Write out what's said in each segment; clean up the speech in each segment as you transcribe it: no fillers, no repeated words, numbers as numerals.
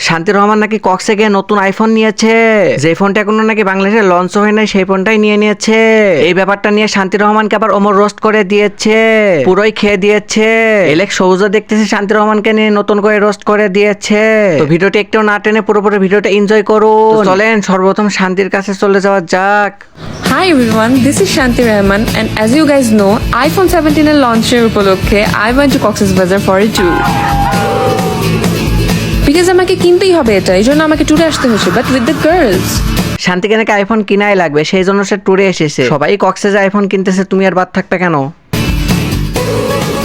শান্তি রহমান নাকি কক্সে গিয়ে নতুন আইফোন নিয়েছে, যে ফোনটা এখনো নাকি বাংলাদেশে লঞ্চ হয় নাই, সেই ফোনটাই নিয়ে নিয়েছে। এই ব্যাপারটা নিয়ে শান্তি রহমানকে আবার ওমর রোস্ট করে দিয়েছে, পুরোই খেয়ে দিয়েছে। এলেক সবুজও দেখতেছে শান্তি রহমানকে নিয়ে নতুন করে রোস্ট করে দিয়েছে। তো ভিডিওটি একটু না টেনে পুরোপুরি ভিডিওটা এনজয় করুন। তো চলেন সর্বপ্রথম শান্তির কাছে চলে যাওয়া যাক। Hi everyone, this is Shanti Rahman and as you guys know, iPhone 17 এর লঞ্চের উপলক্ষে I went to Cox's Bazar for a tour. Because আমাকে কিনতেই হবে এটা, এই জন্য আমাকে ট্যুরে আসতে হয়েছে, but with the girls. শান্তিকে নাকি আইফোন কিনাই লাগবে, সেই জন্য সে ট্যুরে এসেছে। সবাই কক্সে যে আইফোন কিনতেছে, তুমি আর বাদ থাকবে কেন?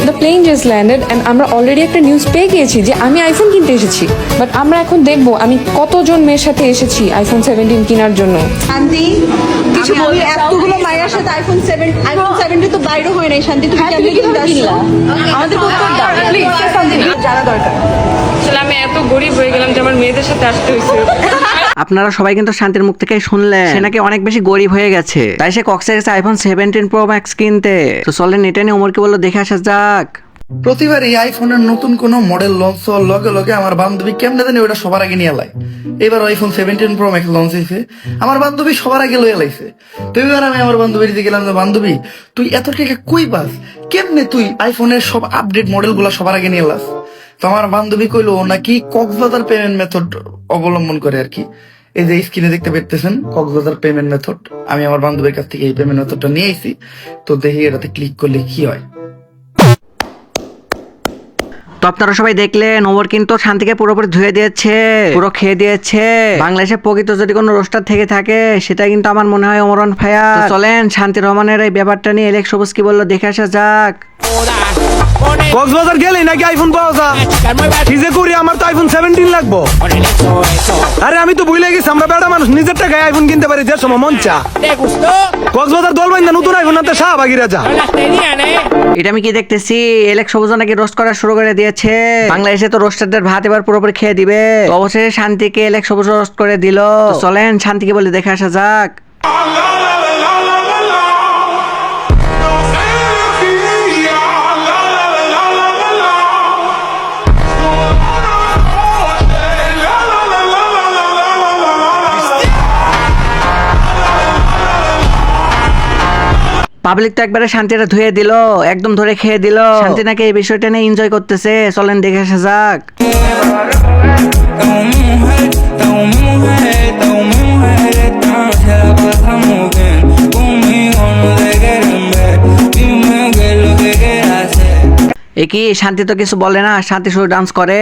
The plane just landed and আমরা অলরেডি একটা নিউজ পেয়ে গিয়েছি যে আমি আইফোন কিনতে এসেছি, বাট আমরা এখন দেখবো আমি কতজন মেয়ের সাথে এসেছি আইফোন 17 কেনার জন্য। শান্তি কিছু বলি, এতগুলো মায়ের সাথে আইফোন 70 তো বাইরে হয় নাই। শান্তি তুমি কেমনে কিনতে আসলা? আমাদের উত্তর দাও প্লিজ। শান্তি জানা দরকার। আসলে আমি এত গরিব হয়ে গেলাম যে আমার মেয়েদের সাথে আসতে হয়েছে। আপনারা সবাই কিন্তু শান্তির মুখ থেকে শুনলেন সে নাকি অনেক বেশি গরিব হয়ে গেছে, তাই সে কক্সে গেছে আইফোন 17 প্রো ম্যাক্স কিনতে। তো চলেন এটা নিয়ে ওমরকে বললো দেখে আসা যাক। প্রতিবার এই আইফোনের নতুন কোন মডেল লঞ্চ হওয়ার লগে লগে আমার বান্ধবী কেমনে জানি ওটা সবার আগে নিয়ে এলাই। এবার আইফোন 17 প্রো ম্যাক্স লঞ্চ হয়েছে, আমার বান্ধবী সবার আগে লয়ে লাইছে। তো এবার আমি আমার বান্ধবীর দিকে গেলাম, বান্ধবী তুই এত টাকা কই পাস, কেমনে তুই আইফোনের সব আপডেট মডেল গুলা সবার আগে নিয়ে এলাস? তো আমার বান্ধবী কইলো নাকি কক্সবাজার পেমেন্ট মেথড অবলম্বন করে আর কি। এই যে স্ক্রিনে দেখতে পেতেছেন কক্সবাজার পেমেন্ট মেথড, আমি আমার বান্ধবীর কাছ থেকে এই পেমেন্ট মেথডটা নিয়ে এসেছি। তো দেখি এটাতে ক্লিক করলে কি হয়। তো আপনারা সবাই দেখলেন ওমর কিন্তু শান্তিকে পুরোপুরি ধুয়ে দিয়েছে, পুরো খেয়ে দিয়েছে। বাংলাদেশে প্রকৃত যদি কোনো রোস্টার থেকে থাকে সেটা কিন্তু আমার মনে হয় ওমর অন ফায়ার। তো চলেন শান্তি রহমানের এই ব্যাপারটা নিয়ে এলেক সবুজ কি বললো দেখে আসা যাক। কক্সবাজার গেলে নাকি আইফোন পাওয়া যায়? কি যে করি, আমার তো আইফোন 17 লাগবো। আরে আমি তো ভুলে গেছি, আমরা বেড়া মানুষ নিজের টাকায় আইফোন কিনতে পারি যে সময় মন চা। কক্সবাজার দলবাইন্দা নতুন আইফোন আনতে শাহবাগিরা যা। এটা আমি কি দেখতেছি, এলেক সবুজ নাকি রোস্ট করা শুরু করে দিয়েছে। বাংলাদেশে তো রোস্টারদের ভাত এবার পুরোপুরি খেয়ে দিবে। তো অবশেষে শান্তিকে এলেক সবুজ রোস্ট করে দিল। তো চলেন শান্তিকে বলে দেখে আসা যাক। পাবলিক তো একবারে শান্তিটা ধুয়ে দিল, একদম ধরে খেয়ে দিল। শান্তি নাকি এই বিষয়টা নিয়ে এনজয় করতেছে, চলেন দেখে আসা যাক। এ কি শান্তি তো কিছু বলে না, শান্তি শুধু ডান্স করে।